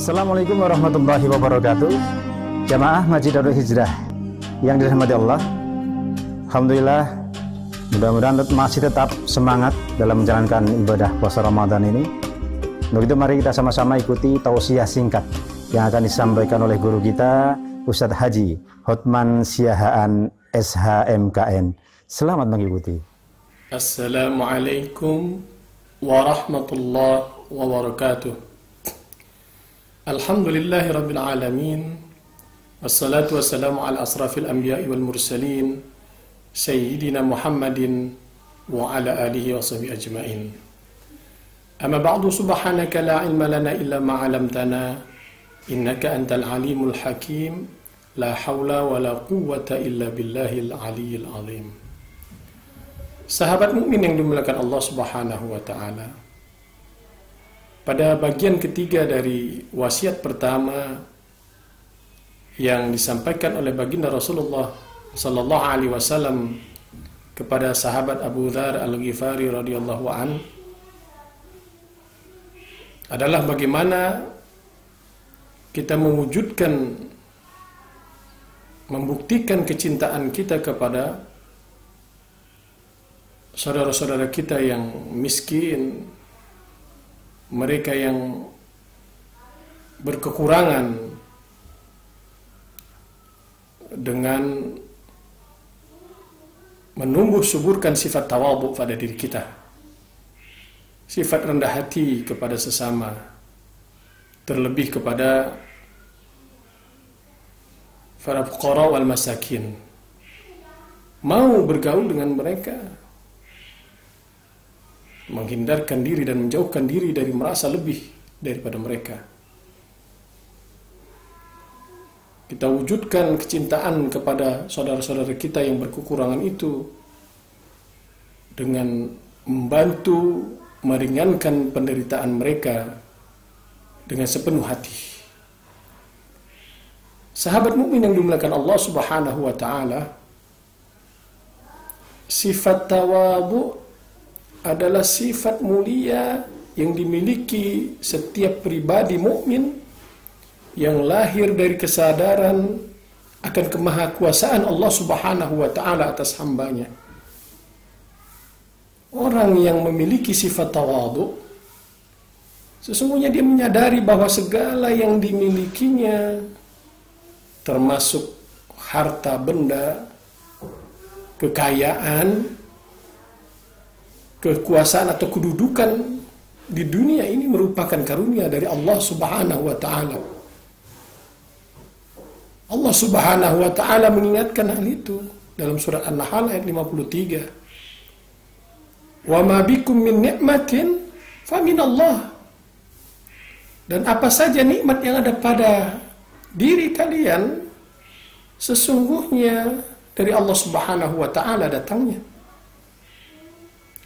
Assalamualaikum warahmatullahi wabarakatuh. Jamaah Masjid Darul Hijrah yang dirahmati Allah. Alhamdulillah, mudah-mudahan masih tetap semangat dalam menjalankan ibadah puasa Ramadan ini. Untuk itu mari kita sama-sama ikuti tausiah singkat yang akan disampaikan oleh guru kita Ustadz Haji Hotman Siahaan SHMKN. Selamat mengikuti. Assalamualaikum warahmatullahi wabarakatuh. Alhamdulillahi rabbil alamin. Wassalatu wassalamu ala asrafil anbiya'i wal mursalin Sayyidina Muhammadin wa ala alihi wa sahbihi ajma'in. Amma ba'du, subhanaka la ilma lana illa ma 'allamtana innaka antal alimul hakim. La hawla wa la quwwata illa billahil aliyyil azim. Sahabat mukmin yang dimuliakan Allah Subhanahu wa taala. Pada bagian ketiga dari wasiat pertama yang disampaikan oleh baginda Rasulullah sallallahu alaihi wasallam kepada sahabat Abu Dzar Al-Ghifari radhiyallahu an adalah bagaimana kita membuktikan kecintaan kita kepada saudara-saudara kita yang miskin, mereka yang berkekurangan, dengan menumbuh suburkan sifat tawadhu pada diri kita, sifat rendah hati kepada sesama, terlebih kepada para fuqara wal masakin, mau bergaul dengan mereka, menghindarkan diri dan menjauhkan diri dari merasa lebih daripada mereka. Kita wujudkan kecintaan kepada saudara-saudara kita yang berkekurangan itu dengan membantu meringankan penderitaan mereka dengan sepenuh hati. Sahabat mukmin yang dimuliakan Allah Subhanahu wa taala, sifat tawadhu adalah sifat mulia yang dimiliki setiap pribadi mukmin yang lahir dari kesadaran akan kemahakuasaan Allah Subhanahu wa taala atas hambanya. Orang yang memiliki sifat tawadhu, sesungguhnya dia menyadari bahwa segala yang dimilikinya, termasuk harta benda, kekayaan, kekuasaan atau kedudukan di dunia ini merupakan karunia dari Allah Subhanahu wa taala. Allah Subhanahu wa taala mengingatkan hal itu dalam surat An-Nahl ayat 53. Wa ma bikum min ni'matin fa min Allah. Dan apa saja nikmat yang ada pada diri kalian, sesungguhnya dari Allah Subhanahu wa taala datangnya.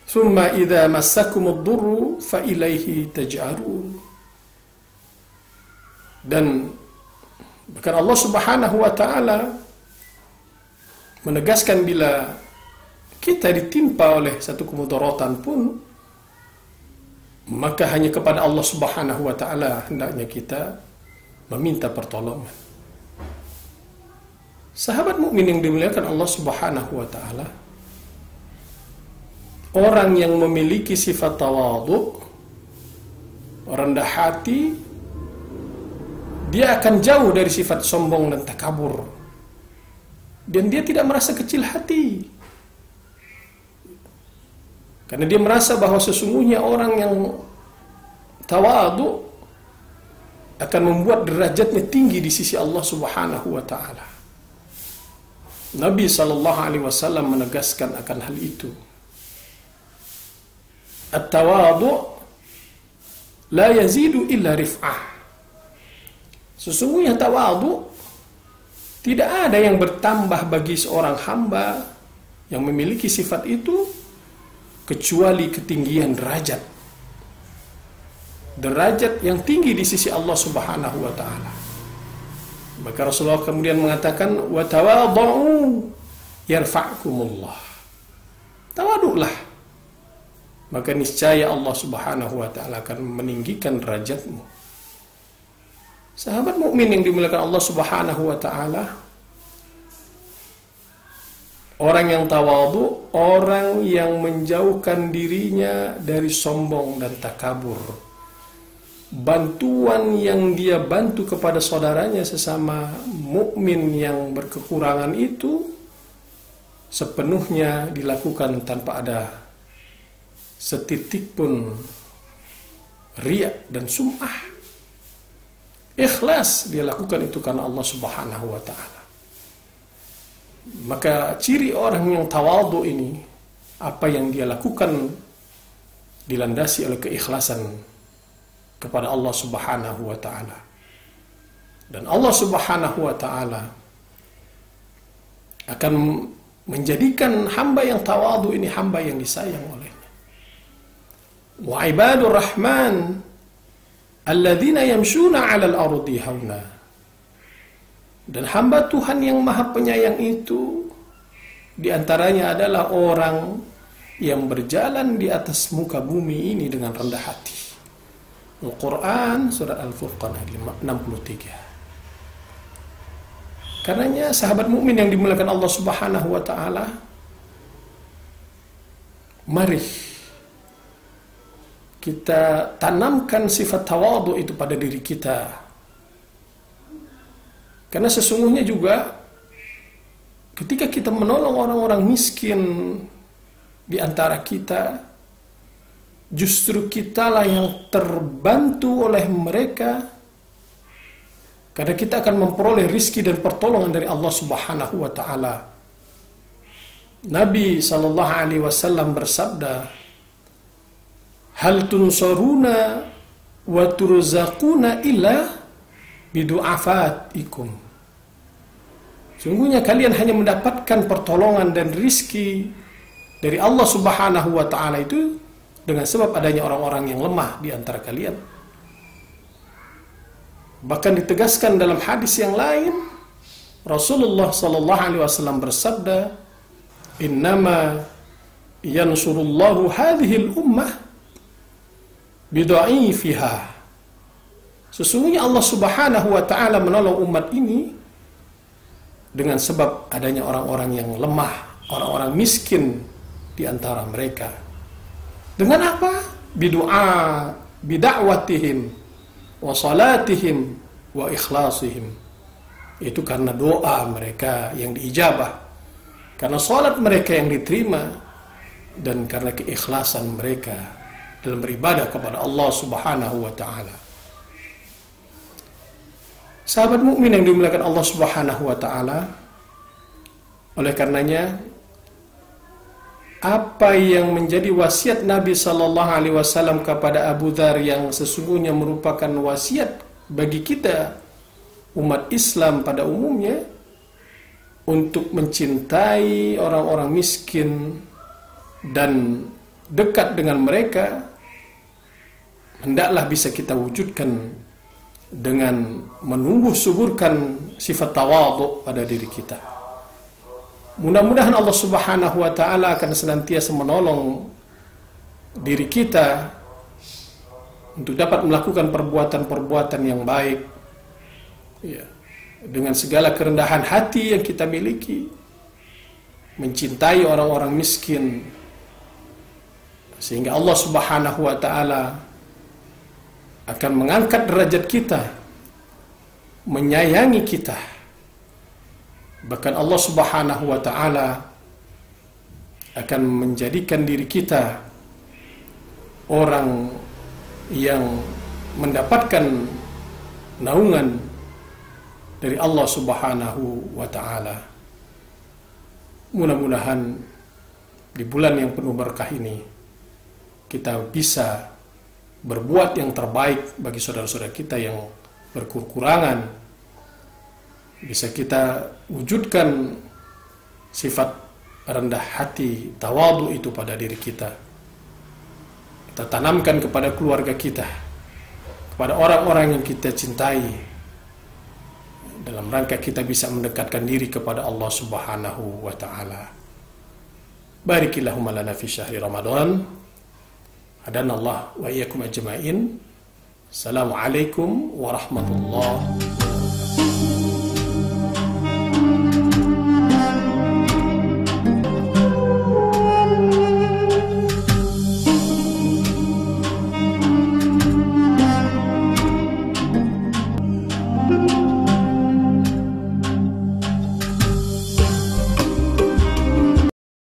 Summa idza massakumud durru fa ilaihi taj'arun. Dan bahkan Allah Subhanahu wa taala menegaskan bila kita ditimpa oleh satu kemudaratan pun, maka hanya kepada Allah Subhanahu wa taala hendaknya kita meminta pertolongan. Sahabat mukmin yang dimuliakan Allah Subhanahu wa taala, orang yang memiliki sifat tawadhu, rendah hati, dia akan jauh dari sifat sombong dan takabur. Dan dia tidak merasa kecil hati. Karena dia merasa bahwa sesungguhnya orang yang tawadhu akan membuat derajatnya tinggi di sisi Allah Subhanahu wa taala. Nabi sallallahu alaihi wasallam menegaskan akan hal itu. At-tawadhu la yazidu illa rif'ah. Sesungguhnya tawadhu tidak ada yang bertambah bagi seorang hamba yang memiliki sifat itu kecuali ketinggian derajat. Derajat yang tinggi di sisi Allah Subhanahu wa taala. Maka Rasulullah kemudian mengatakan, wa tawadhu yarfa'kumullah. Tawadhulah, maka niscaya Allah Subhanahu wa taala akan meninggikan derajatmu. Sahabat mukmin yang dimuliakan Allah Subhanahu wa taala, orang yang tawadhu, orang yang menjauhkan dirinya dari sombong dan takabur. Bantuan yang dia bantu kepada saudaranya sesama mukmin yang berkekurangan itu sepenuhnya dilakukan tanpa ada setitik pun riya dan sum'ah. Ikhlas dia lakukan itu karena Allah Subhanahu wa taala. Maka ciri orang yang tawadhu ini, apa yang dia lakukan dilandasi oleh keikhlasan kepada Allah Subhanahu wa taala. Dan Allah Subhanahu wa taala akan menjadikan hamba yang tawadhu ini hamba yang disayang olehnya. Wa ibadur rahman alladzina yamshuna 'alal ardi hauna. Dan hamba Tuhan yang Maha Penyayang itu diantaranya adalah orang yang berjalan di atas muka bumi ini dengan rendah hati. Al-Quran surat Al-Furqan ayat 63. Karenanya sahabat mukmin yang dimuliakan Allah Subhanahu wa taala, mari kita tanamkan sifat tawadhu itu pada diri kita. Karena sesungguhnya juga ketika kita menolong orang-orang miskin di antara kita, justru kitalah yang terbantu oleh mereka, karena kita akan memperoleh rizki dan pertolongan dari Allah Subhanahu wa taala. Nabi sallallahu alaihi wasallam bersabda, hal tunsaruna wa turzaquna illa bidu'afatikum. Sungguhnya kalian hanya mendapatkan pertolongan dan rizki dari Allah Subhanahu wa taala itu dengan sebab adanya orang-orang yang lemah di antara kalian. Bahkan ditegaskan dalam hadis yang lain, Rasulullah sallallahu alaihi wasallam bersabda, innama yansurullahu hadhil ummah bidha'ifiha. Sesungguhnya Allah Subhanahu wa taala menolong umat ini dengan sebab adanya orang-orang yang lemah, orang-orang miskin di antara mereka. Dengan apa? Bidu'a, bida'watihim, wa salatihim, wa ikhlasihim. Itu karena doa mereka yang diijabah, karena salat mereka yang diterima, dan karena keikhlasan mereka dalam beribadah kepada Allah Subhanahu wa taala. Sahabat mukmin yang dimuliakan Allah Subhanahu wa taala, oleh karenanya apa yang menjadi wasiat Nabi sallallahu alaihi wasallam kepada Abu Dzar yang sesungguhnya merupakan wasiat bagi kita umat Islam pada umumnya untuk mencintai orang-orang miskin dan dekat dengan mereka, hendaklah bisa kita wujudkan dengan menumbuh suburkan sifat tawadhu pada diri kita. Mudah-mudahan Allah Subhanahu wa taala akan senantiasa menolong diri kita untuk dapat melakukan perbuatan-perbuatan yang baik, ya, dengan segala kerendahan hati yang kita miliki, mencintai orang-orang miskin, sehingga Allah Subhanahu wa taala akan mengangkat derajat kita, menyayangi kita. Bahkan Allah Subhanahu wa taala akan menjadikan diri kita orang yang mendapatkan naungan dari Allah Subhanahu wa taala. Mudah-mudahan di bulan yang penuh berkah ini kita bisa berbuat yang terbaik bagi saudara-saudara kita yang berkekurangan. Bisa kita wujudkan sifat rendah hati, tawadhu itu pada diri kita. Kita tanamkan kepada keluarga kita, kepada orang-orang yang kita cintai, dalam rangka kita bisa mendekatkan diri kepada Allah Subhanahu wa taala. Barikillahumma lana fi syahri Ramadan. Hadanallah wa iyyakum ajma'in. Assalamualaikum warahmatullahi